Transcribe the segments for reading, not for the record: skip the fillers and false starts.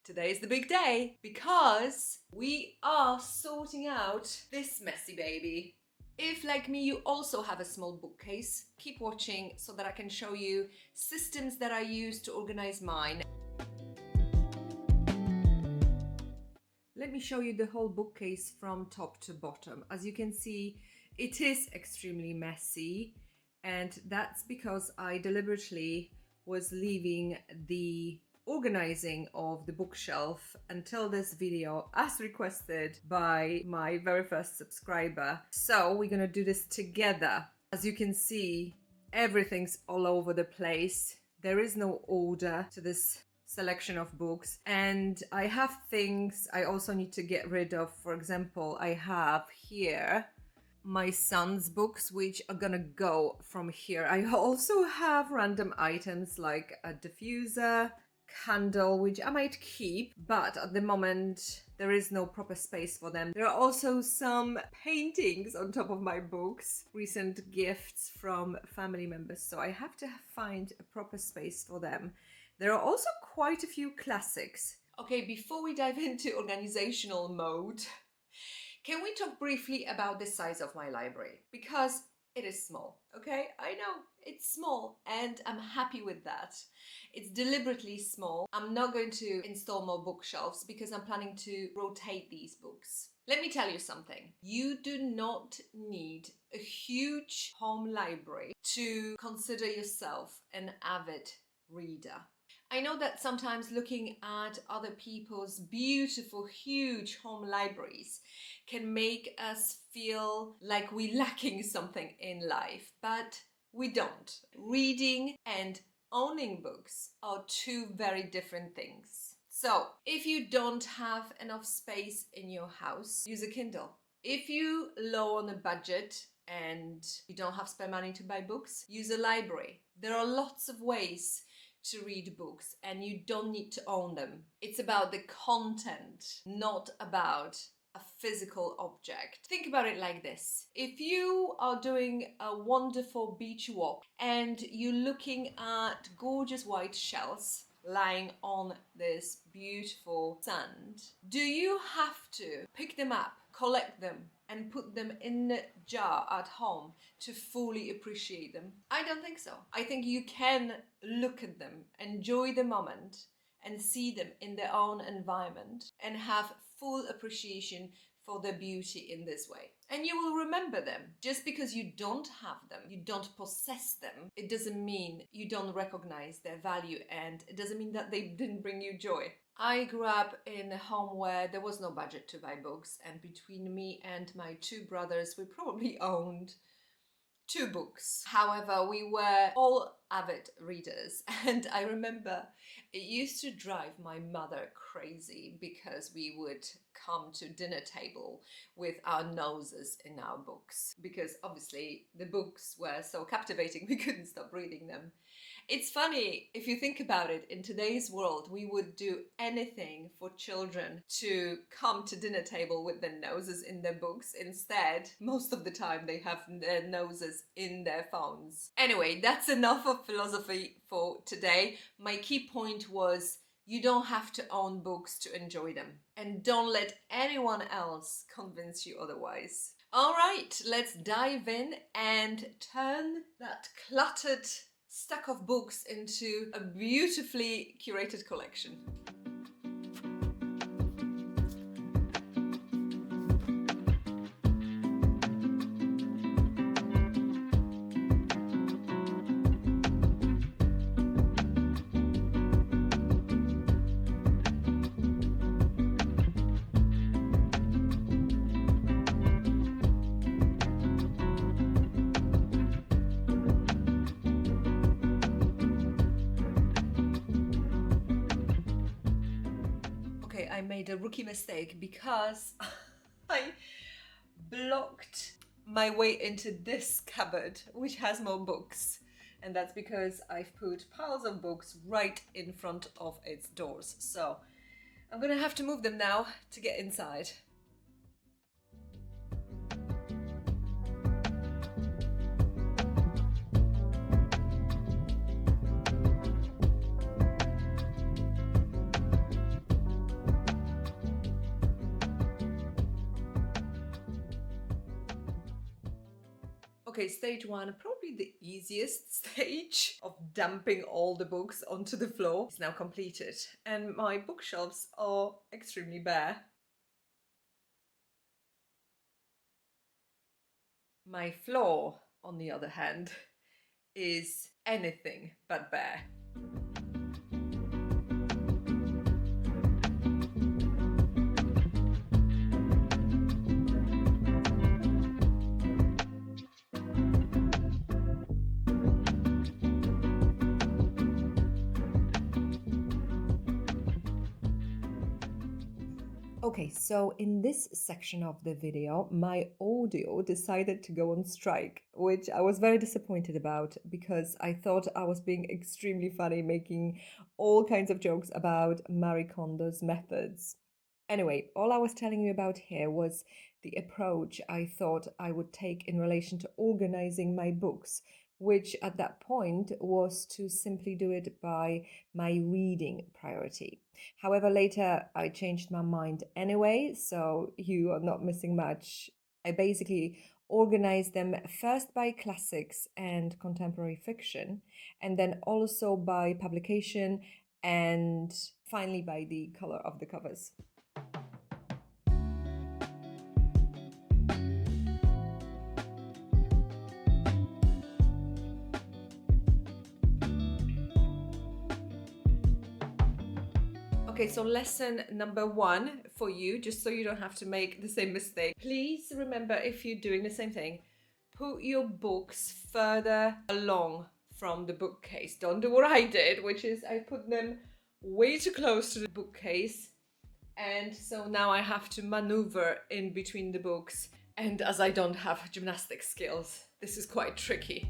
Today is the big day because we are sorting out this messy baby. If, like me, you also have a small bookcase, keep watching so that I can show you systems that I use to organize mine. Let me show you the whole bookcase from top to bottom. As you can see, it is extremely messy, and that's because I deliberately was leaving the organizing of the bookshelf until this video as requested by my very first subscriber. So we're gonna do this together. As you can see, everything's all over the place. There is no order to this selection of books, and I have things I also need to get rid of. For example, I have here my son's books, which are gonna go from here. I also have random items like a diffuser, candle, which I might keep, but at the moment there is no proper space for them. There are also some paintings on top of my books, recent gifts from family members, so I have to find a proper space for them. There are also quite a few classics. Okay, before we dive into organizational mode, can we talk briefly about the size of my library? Because it is small, okay? I know, it's small and I'm happy with that. It's deliberately small. I'm not going to install more bookshelves because I'm planning to rotate these books. Let me tell you something. You do not need a huge home library to consider yourself an avid reader. I know that sometimes looking at other people's beautiful, huge home libraries can make us feel like we're lacking something in life, but we don't. Reading and owning books are two very different things. So, if you don't have enough space in your house, use a Kindle. If you're low on a budget and you don't have spare money to buy books, use a library. There are lots of ways to read books and you don't need to own them. It's about the content, not about a physical object. Think about it like this. If you are doing a wonderful beach walk and you're looking at gorgeous white shells lying on this beautiful sand, do you have to pick them up, collect them, and put them in a jar at home to fully appreciate them? I don't think so. I think you can look at them, enjoy the moment, and see them in their own environment and have full appreciation for their beauty in this way. And you will remember them. Just because you don't have them, you don't possess them, it doesn't mean you don't recognize their value, and it doesn't mean that they didn't bring you joy. I grew up in a home where there was no budget to buy books, and between me and my two brothers, we probably owned 2 books. However, we were all avid readers, and I remember it used to drive my mother crazy because we would come to dinner table with our noses in our books, because obviously the books were so captivating we couldn't stop reading them. It's funny, if you think about it, in today's world, we would do anything for children to come to dinner table with their noses in their books. Instead, most of the time they have their noses in their phones. Anyway, that's enough of philosophy for today. My key point was you don't have to own books to enjoy them. And don't let anyone else convince you otherwise. All right, let's dive in and turn that cluttered stack of books into a beautifully curated collection. I made a rookie mistake because I blocked my way into this cupboard, which has more books. And that's because I've put piles of books right in front of its doors. So I'm gonna have to move them now to get inside. Okay, stage one, probably the easiest stage of dumping all the books onto the floor, is now completed, and my bookshelves are extremely bare. My floor, on the other hand, is anything but bare. Okay, so in this section of the video, my audio decided to go on strike, which I was very disappointed about because I thought I was being extremely funny, making all kinds of jokes about Marie Kondo's methods. Anyway, all I was telling you about here was the approach I thought I would take in relation to organizing my books, which at that point was to simply do it by my reading priority. However, later I changed my mind anyway, so you are not missing much. I basically organized them first by classics and contemporary fiction, and then also by publication, and finally by the color of the covers. Okay, so lesson number one for you, just so you don't have to make the same mistake. Please remember, if you're doing the same thing, put your books further along from the bookcase. Don't do what I did, which is I put them way too close to the bookcase. And so now I have to maneuver in between the books. And as I don't have gymnastic skills, this is quite tricky.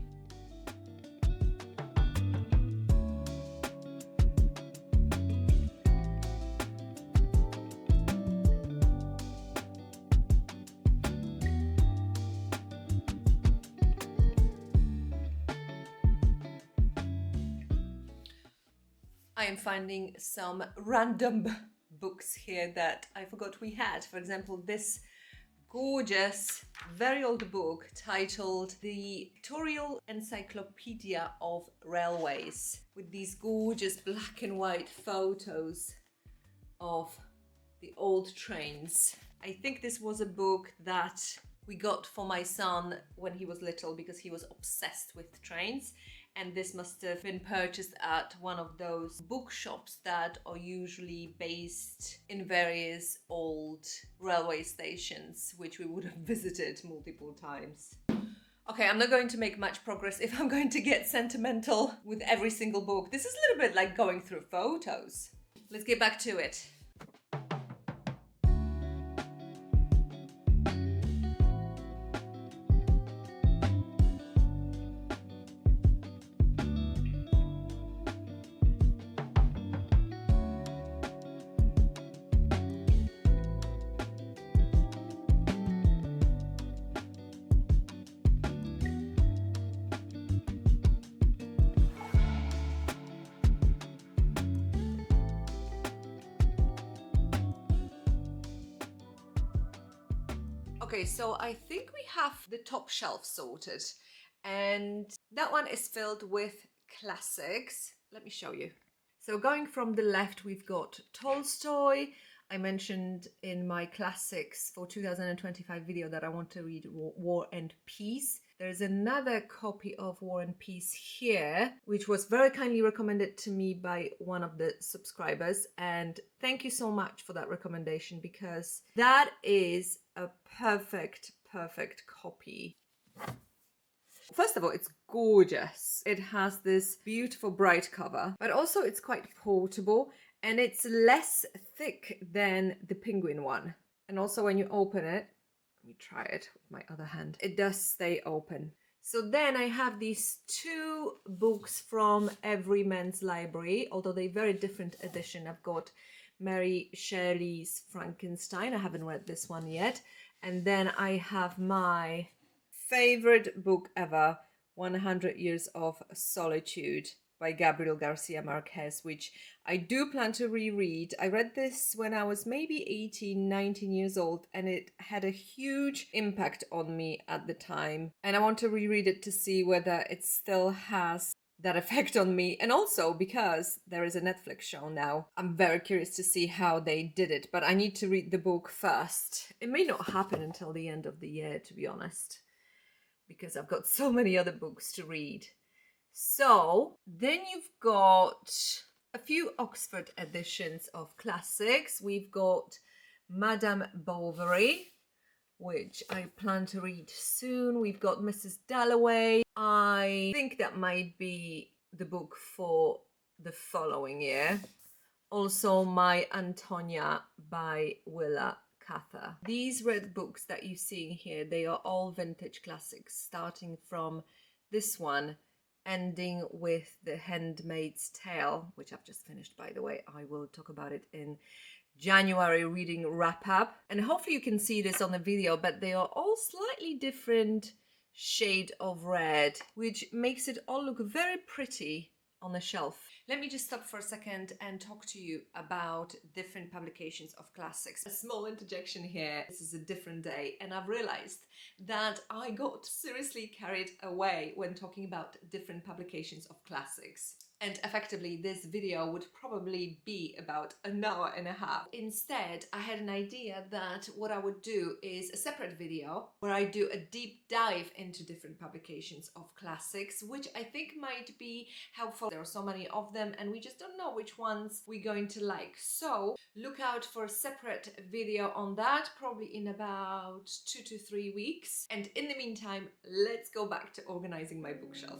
I am finding some random books here that I forgot we had. For example, this gorgeous, very old book titled The Pictorial Encyclopedia of Railways, with these gorgeous black and white photos of the old trains. I think this was a book that we got for my son when he was little because he was obsessed with trains. And this must have been purchased at one of those bookshops that are usually based in various old railway stations, which we would have visited multiple times. Okay, I'm not going to make much progress if I'm going to get sentimental with every single book. This is a little bit like going through photos. Let's get back to it. Okay, so I think we have the top shelf sorted, and that one is filled with classics. Let me show you. So going from the left, we've got Tolstoy. I mentioned in my classics for 2025 video that I want to read War and Peace. There's another copy of War and Peace here, which was very kindly recommended to me by one of the subscribers. And thank you so much for that recommendation, because that is a perfect copy. First of all, it's gorgeous. It has this beautiful bright cover, but also it's quite portable and it's less thick than the Penguin one. And also when you open it, let me try it with my other hand, it does stay open. So then I have these two books from Everyman's Library, although they're very different edition. I've got Mary Shelley's Frankenstein. I haven't read this one yet. And then I have my favorite book ever, 100 Years of Solitude. by Gabriel Garcia Marquez, which I do plan to reread. I read this when I was maybe 18, 19 years old, and it had a huge impact on me at the time. And I want to reread it to see whether it still has that effect on me. And also because there is a Netflix show now, I'm very curious to see how they did it, but I need to read the book first. It may not happen until the end of the year, to be honest, because I've got so many other books to read. So then you've got a few Oxford editions of classics. We've got Madame Bovary, which I plan to read soon. We've got Mrs. Dalloway. I think that might be the book for the following year. Also, My Antonia by Willa Cather. These red books that you're seeing here, they are all vintage classics, starting from this one, ending with The Handmaid's Tale, which I've just finished, by the way. I will talk about it in January reading wrap up. And hopefully you can see this on the video, but they are all slightly different shade of red, which makes it all look very pretty on the shelf. Let me just stop for a second and talk to you about different publications of classics. A small interjection here. This is a different day, and I've realized that I got seriously carried away when talking about different publications of classics. And effectively, this video would probably be about an hour and a half. Instead, I had an idea that what I would do is a separate video where I do a deep dive into different publications of classics, which I think might be helpful. There are so many of them, and we just don't know which ones we're going to like. So look out for a separate video on that, probably in about 2 to 3 weeks. And in the meantime, let's go back to organizing my bookshelf.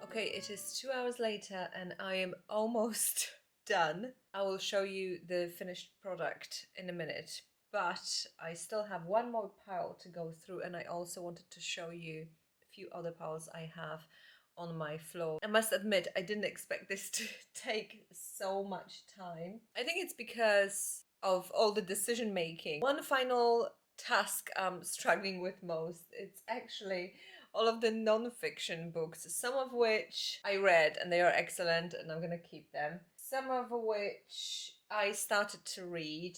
Okay, it is 2 hours later and I am almost done. I will show you the finished product in a minute, but I still have one more pile to go through, and I also wanted to show you a few other piles I have on my floor. I must admit, I didn't expect this to take so much time. I think it's because of all the decision making. One final task I'm struggling with most, it's actually all of the non-fiction books, some of which I read and they are excellent and I'm gonna keep them. Some of which I started to read,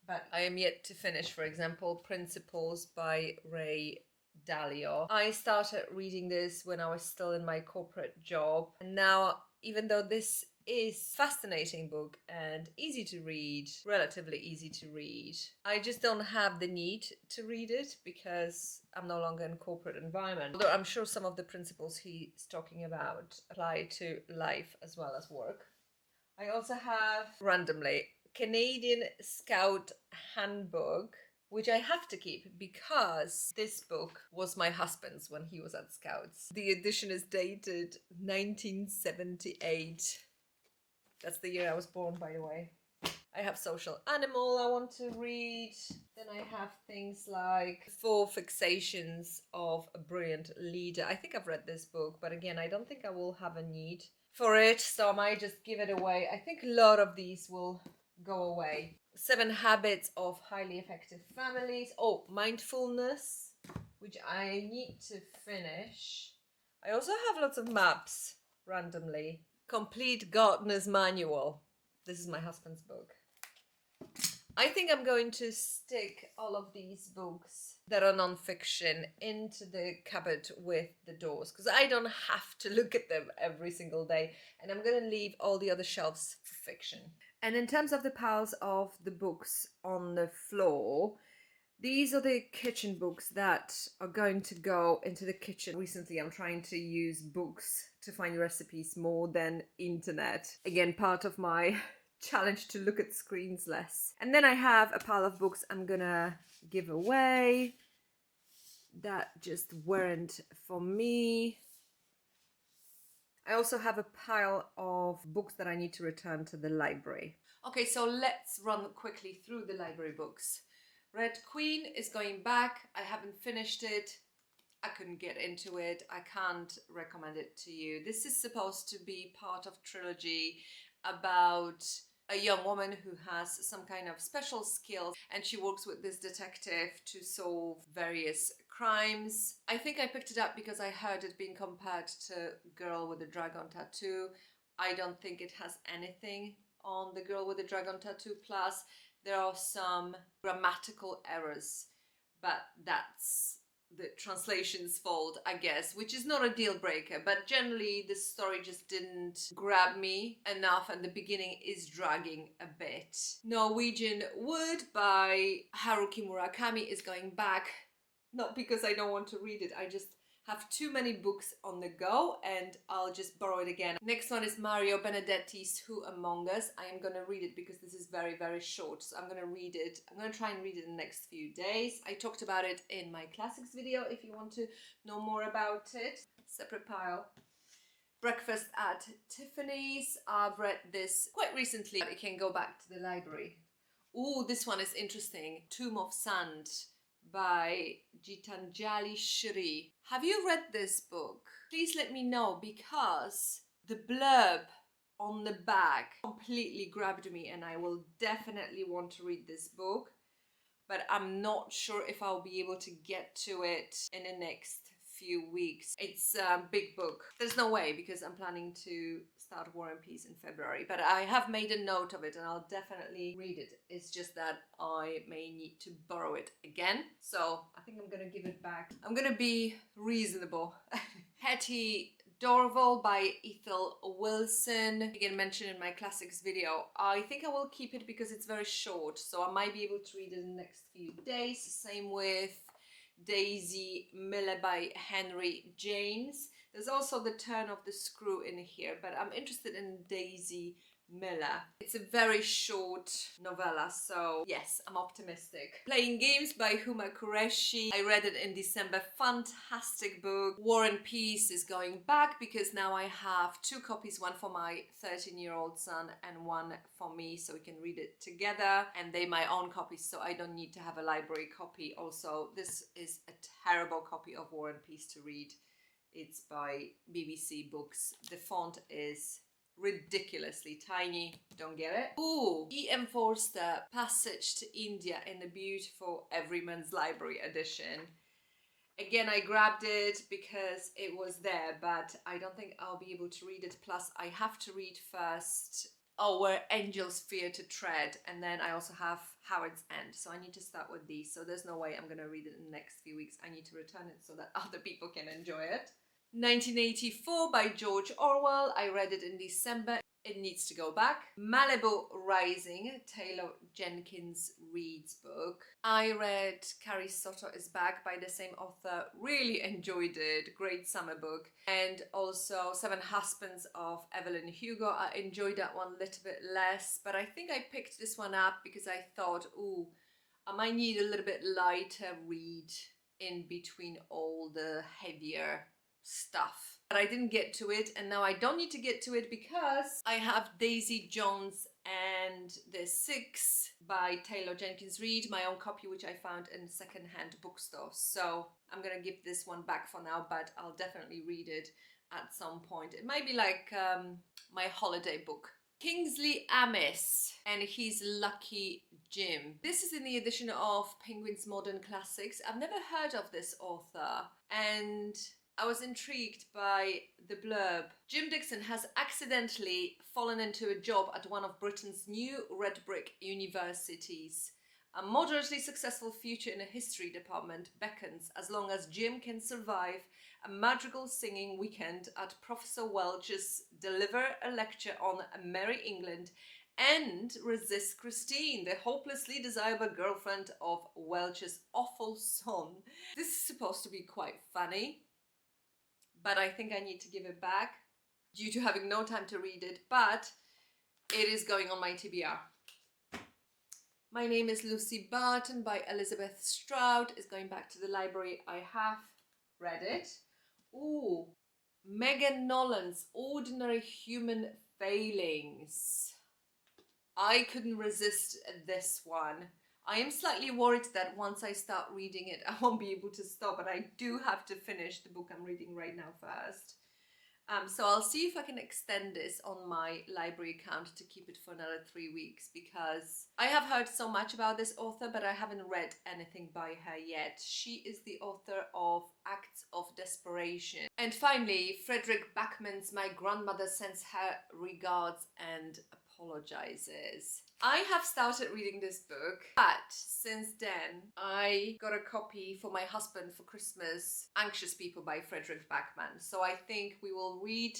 but I am yet to finish. For example, Principles by Ray Dalio. I started reading this when I was still in my corporate job, and now, even though this is fascinating book and easy to read, relatively easy to read, I just don't have the need to read it because I'm no longer in corporate environment. Although I'm sure some of the principles he's talking about apply to life as well as work. I also have, randomly, Canadian Scout Handbook, which I have to keep because this book was my husband's when he was at Scouts. The edition is dated 1978. That's the year I was born, by the way. I have Social Animal I want to read. Then I have things like 4 Fixations of a Brilliant Leader. I think I've read this book, but again, I don't think I will have a need for it, so I might just give it away. I think a lot of these will go away. 7 Habits of Highly Effective Families. Oh, Mindfulness, which I need to finish. I also have lots of maps, randomly. Complete Gardener's Manual. This is my husband's book. I think I'm going to stick all of these books that are non-fiction into the cupboard with the doors, because I don't have to look at them every single day, and I'm going to leave all the other shelves for fiction. And in terms of the piles of the books on the floor, these are the kitchen books that are going to go into the kitchen. Recently, I'm trying to use books to find recipes more than internet. Again, part of my challenge to look at screens less. And then I have a pile of books I'm gonna give away that just weren't for me. I also have a pile of books that I need to return to the library. Okay, so let's run quickly through the library books. Red Queen is going back. I haven't finished it. I couldn't get into it. I can't recommend it to you. This is supposed to be part of trilogy about a young woman who has some kind of special skills, and she works with this detective to solve various crimes. I think I picked it up because I heard it being compared to Girl with the Dragon Tattoo. I don't think it has anything on the Girl with the Dragon Tattoo. Plus, there are some grammatical errors, but that's the translation's fault, I guess, which is not a deal breaker, but generally the story just didn't grab me enough, and the beginning is dragging a bit. Norwegian Wood by Haruki Murakami is going back, not because I don't want to read it, I just have too many books on the go and I'll just borrow it again. Next one is Mario Benedetti's Who Among Us. I am going to read it because this is very, very short. So I'm going to read it. I'm going to try and read it in the next few days. I talked about it in my classics video if you want to know more about it. Separate pile. Breakfast at Tiffany's. I've read this quite recently. I can go back to the library. Ooh, this one is interesting. Tomb of Sand by Gitanjali Shri. Have you read this book? Please let me know, because the blurb on the back completely grabbed me and I will definitely want to read this book, but I'm not sure if I'll be able to get to it in the next few weeks. It's a big book. There's no way, because I'm planning to start War and Peace in February, but I have made a note of it and I'll definitely read it. It's just that I may need to borrow it again, so I think I'm gonna give it back. I'm gonna be reasonable. Hetty Dorval by Ethel Wilson, again mentioned in my classics video. I think I will keep it because it's very short, so I might be able to read it in the next few days. Same with Daisy Miller by Henry James. There's also The Turn of the Screw in here, but I'm interested in Daisy Miller. It's a very short novella, so yes, I'm optimistic. Playing Games by Huma Qureshi. I read it in December. Fantastic book. War and Peace is going back because now I have 2 copies, one for my 13-year-old son and one for me, so we can read it together, and they're my own copies, so I don't need to have a library copy. Also, this is a terrible copy of War and Peace to read. It's by BBC Books. The font is ridiculously tiny. Don't get it. Ooh, E.M. Forster, Passage to India in the beautiful Everyman's Library edition. Again, I grabbed it because it was there, but I don't think I'll be able to read it. Plus, I have to read first Where Angels Fear to Tread, and then I also have Howard's End, so I need to start with these. So there's no way I'm gonna read it in the next few weeks. I need to return it so that other people can enjoy it. 1984 by George Orwell. I read it in December. It needs to go back. Malibu Rising, Taylor Jenkins Reid's book. I read Carrie Soto is Back by the same author. Really enjoyed it. Great summer book. And also Seven Husbands of Evelyn Hugo. I enjoyed that one a little bit less, but I think I picked this one up because I thought, ooh, I might need a little bit lighter read in between all the heavier stuff. But I didn't get to it, and now I don't need to get to it because I have Daisy Jones and the Six by Taylor Jenkins Reid, my own copy, which I found in secondhand bookstores. So I'm gonna give this one back for now, but I'll definitely read it at some point. It might be like my holiday book. Kingsley Amis and His Lucky Jim. This is in the edition of Penguin's Modern Classics. I've never heard of this author, and I was intrigued by the blurb. Jim Dixon has accidentally fallen into a job at one of Britain's new red brick universities. A moderately successful future in a history department beckons as long as Jim can survive a madrigal singing weekend at Professor Welch's, deliver a lecture on Merry England, and resist Christine, the hopelessly desirable girlfriend of Welch's awful son. This is supposed to be quite funny, but I think I need to give it back due to having no time to read it, but it is going on my TBR. My Name is Lucy Barton by Elizabeth Strout is going back to the library. I have read it. Ooh, Megan Nolan's Ordinary Human Failings. I couldn't resist this one. I am slightly worried that once I start reading it, I won't be able to stop, but I do have to finish the book I'm reading right now first. So I'll see if I can extend this on my library account to keep it for another 3 weeks, because I have heard so much about this author, but I haven't read anything by her yet. She is the author of Acts of Desperation. And finally, Fredrik Backman's My Grandmother Sends Her Regards and Apologizes. I have started reading this book, but since then I got a copy for my husband for Christmas, Anxious People by Fredrik Backman. So I think we will read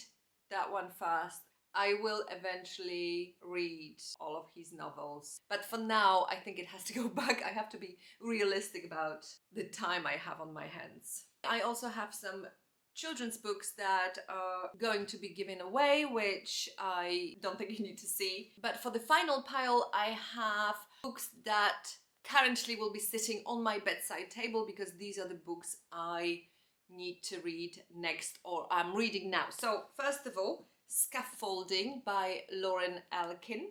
that one first. I will eventually read all of his novels, but for now I think it has to go back. I have to be realistic about the time I have on my hands. I also have some children's books that are going to be given away, which I don't think you need to see. But for the final pile, I have books that currently will be sitting on my bedside table, because these are the books I need to read next, or I'm reading now. So first of all, Scaffolding by Lauren Elkin.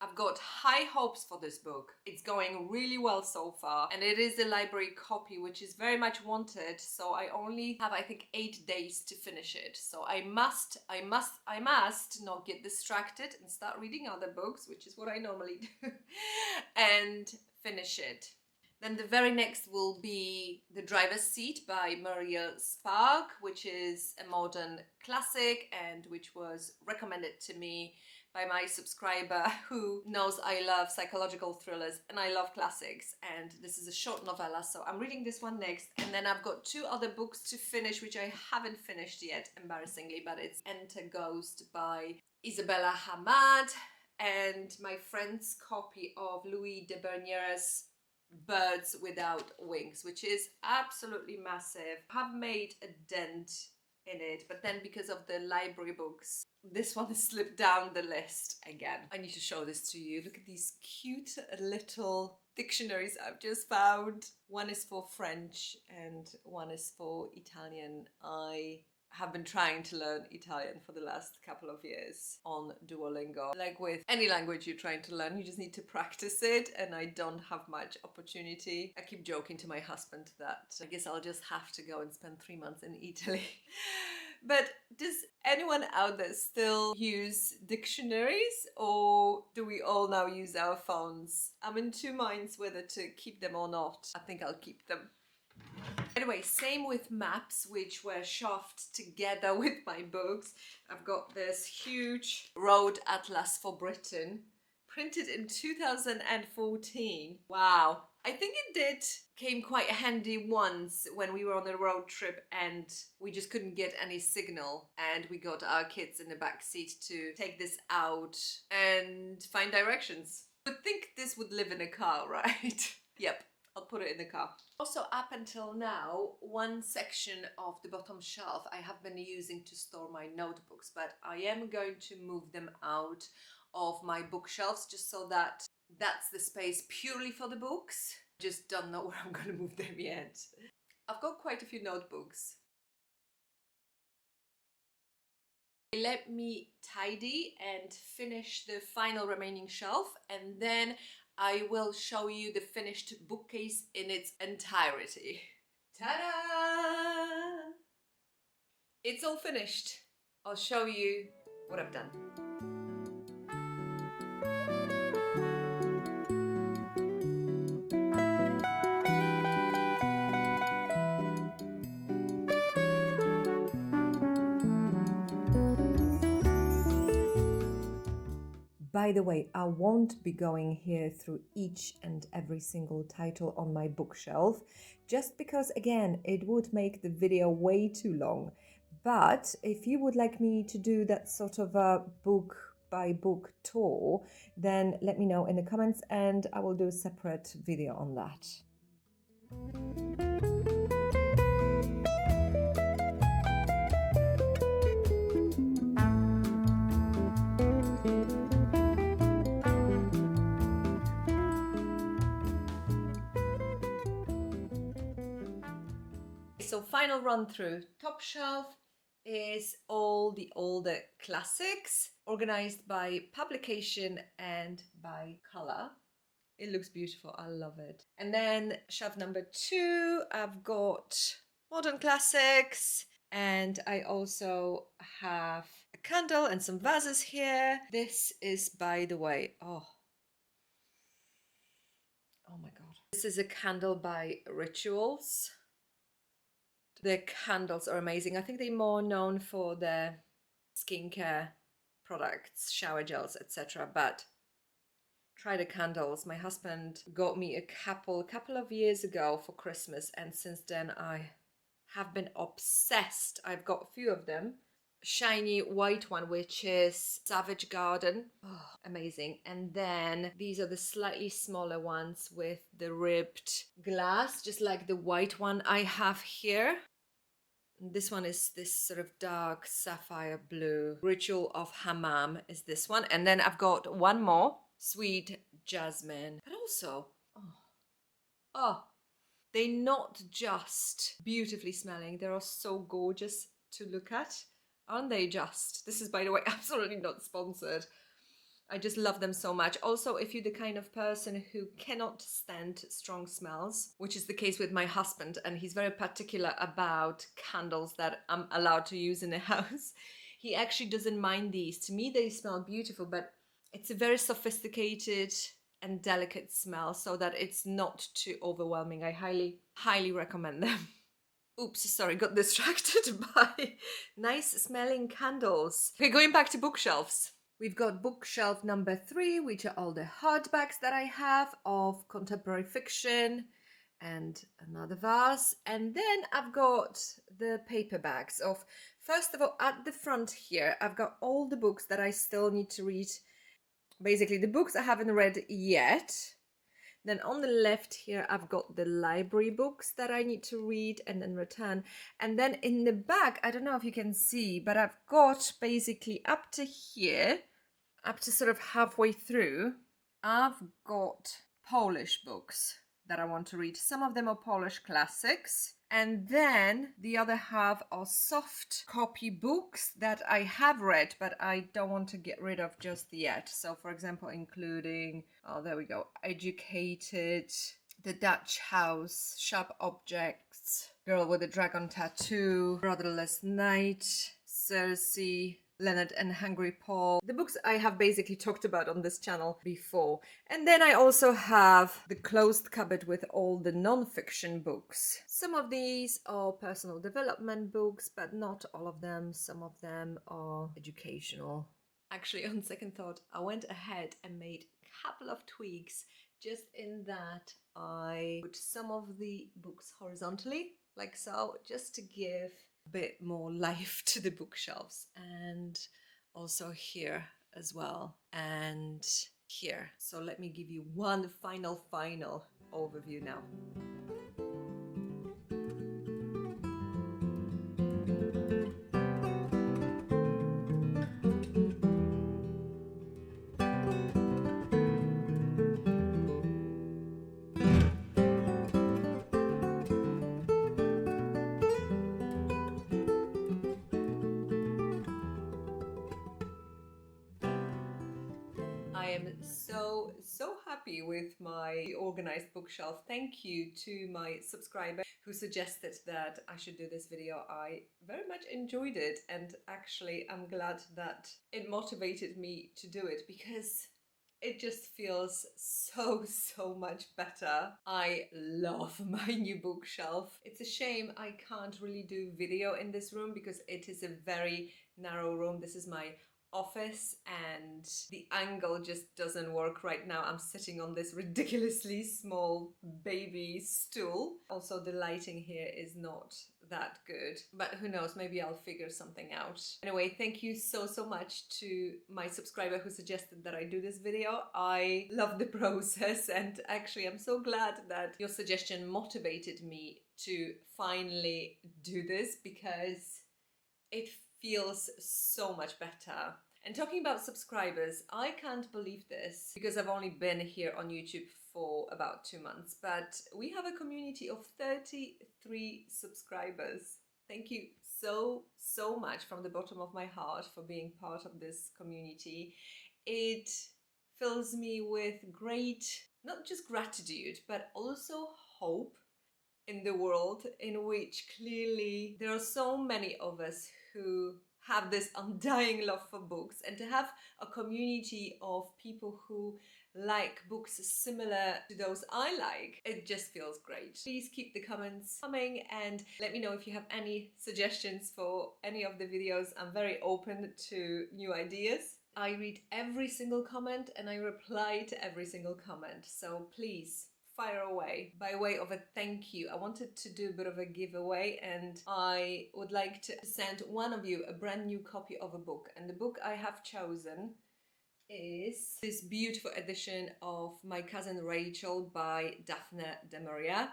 I've got high hopes for this book. It's going really well so far, and it is a library copy, which is very much wanted. So I only have, I think, 8 days to finish it. So I must not get distracted and start reading other books, which is what I normally do, and finish it. Then the very next will be The Driver's Seat by Muriel Spark, which is a modern classic and which was recommended to me by my subscriber who knows I love psychological thrillers and I love classics, and this is a short novella, so I'm reading this one next. And then I've got 2 other books to finish which I haven't finished yet, embarrassingly, but it's Enter Ghost by Isabella Hamad and my friend's copy of Louis de Bernières's Birds Without Wings, which is absolutely massive. I've made a dent in it, but then because of the library books, this one has slipped down the list again. I need to show this to you. Look at these cute little dictionaries I've just found. One is for French and one is for Italian. I have been trying to learn Italian for the last couple of years on Duolingo. Like with any language you're trying to learn, you just need to practice it, and I don't have much opportunity. I keep joking to my husband that I guess I'll just have to go and spend 3 months in Italy. But does anyone out there still use dictionaries, or do we all now use our phones? I'm in 2 minds whether to keep them or not. I think I'll keep them. Anyway, same with maps, which were shoved together with my books. I've got this huge road atlas for Britain, printed in 2014. Wow. I think it came quite handy once when we were on a road trip and we just couldn't get any signal, and we got our kids in the back seat to take this out and find directions. I would think this would live in a car, right? Yep. I'll put it in the car. Also, up until now, one section of the bottom shelf I have been using to store my notebooks, but I am going to move them out of my bookshelves just so that that's the space purely for the books. Just don't know where I'm going to move them yet. I've got quite a few notebooks. Let me tidy and finish the final remaining shelf, and then I will show you the finished bookcase in its entirety. Ta-da! It's all finished. I'll show you what I've done. By the way, I won't be going here through each and every single title on my bookshelf, just because, again, it would make the video way too long. But if you would like me to do that sort of a book by book tour, then let me know in the comments and I will do a separate video on that. So final run through. Top shelf is all the older classics, organized by publication and by color. it looks beautiful. I love it. And then shelf number 2, I've got modern classics. And I also have a candle and some vases here. This is, by the way, oh my God. This is a candle by Rituals. The candles are amazing. I think they're more known for their skincare products, shower gels, etc. But try the candles. My husband got me a couple of years ago for Christmas, and since then I have been obsessed. I've got a few of them. Shiny white one, which is Savage Garden. Oh, amazing. And then these are the slightly smaller ones with the ribbed glass, just like the white one I have here. This one is this sort of dark sapphire blue. Ritual of Hammam is this one. And then I've got one more, Sweet Jasmine. But also, they're not just beautifully smelling, they're also so gorgeous to look at. Aren't they just? This is, by the way, absolutely not sponsored. I just love them so much. Also, if you're the kind of person who cannot stand strong smells, which is the case with my husband, and he's very particular about candles that I'm allowed to use in the house, he actually doesn't mind these. To me, they smell beautiful, but it's a very sophisticated and delicate smell so that it's not too overwhelming. I highly recommend them. Oops, sorry, got distracted by nice smelling candles. Okay, going back to bookshelves. We've got bookshelf number 3, which are all the hardbacks that I have of contemporary fiction and another vase. And then I've got the paperbacks of, first of all, at the front here, I've got all the books that I still need to read. Basically, the books I haven't read yet. Then on the left here, I've got the library books that I need to read and then return. And then in the back, I don't know if you can see, but I've got basically up to here, up to sort of halfway through, I've got Polish books that I want to read. Some of them are Polish classics. And then the other half are soft copy books that I have read, but I don't want to get rid of just yet. So, for example, including, oh, there we go, Educated, The Dutch House, Sharp Objects, Girl with a Dragon Tattoo, Rudderless Night, Circe, Leonard and Hungry Paul. The books I have basically talked about on this channel before. And then I also have the closed cupboard with all the non-fiction books. Some of these are personal development books, but not all of them. Some of them are educational. Actually, on second thought, I went ahead and made a couple of tweaks just in that I put some of the books horizontally, like so, just to give bit more life to the bookshelves, and also here as well, and here. So let me give you one final overview now. I am so happy with my organized bookshelf. Thank you to my subscriber who suggested that I should do this video. I very much enjoyed it, and actually I'm glad that it motivated me to do it because it just feels so much better. I love my new bookshelf. It's a shame I can't really do video in this room because it is a very narrow room. This is my office and the angle just doesn't work right now. I'm sitting on this ridiculously small baby stool. Also, the lighting here is not that good, but who knows, maybe I'll figure something out. Anyway, thank you so much to my subscriber who suggested that I do this video. I love the process, and actually I'm so glad that your suggestion motivated me to finally do this because it feels so much better. And talking about subscribers, I can't believe this because I've only been here on YouTube for about 2 months, but we have a community of 33 subscribers. Thank you so much from the bottom of my heart for being part of this community. It fills me with great not just gratitude, but also hope in the world, in which clearly there are so many of us who have this undying love for books, and to have a community of people who like books similar to those I like, it just feels great. Please keep the comments coming and let me know if you have any suggestions for any of the videos. I'm very open to new ideas. I read every single comment and I reply to every single comment, so please fire away. By way of a thank you, I wanted to do a bit of a giveaway, and I would like to send one of you a brand new copy of a book. And the book I have chosen is this beautiful edition of My Cousin Rachel by Daphne de Maria.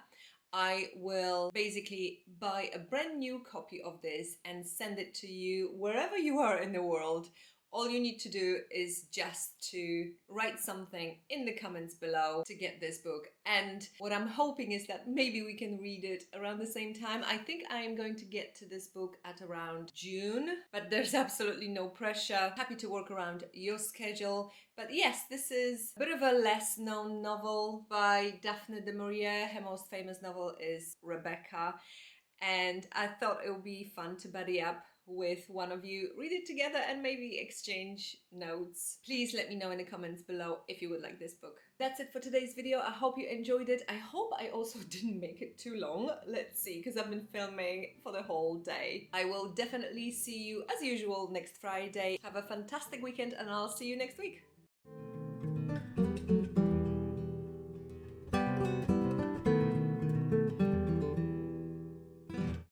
I will basically buy a brand new copy of this and send it to you wherever you are in the world. All you need to do is just to write something in the comments below to get this book. And what I'm hoping is that maybe we can read it around the same time. I think I am going to get to this book at around June, but there's absolutely no pressure. Happy to work around your schedule. But yes, this is a bit of a less known novel by Daphne de Maria. Her most famous novel is Rebecca. And I thought it would be fun to buddy up with one of you, read it together and maybe exchange notes. Please let me know in the comments below if you would like this book. That's it for today's video. I hope you enjoyed it. I hope I also didn't make it too long. Let's see, because I've been filming for the whole day. I will definitely see you as usual next Friday. Have a fantastic weekend and I'll see you next week.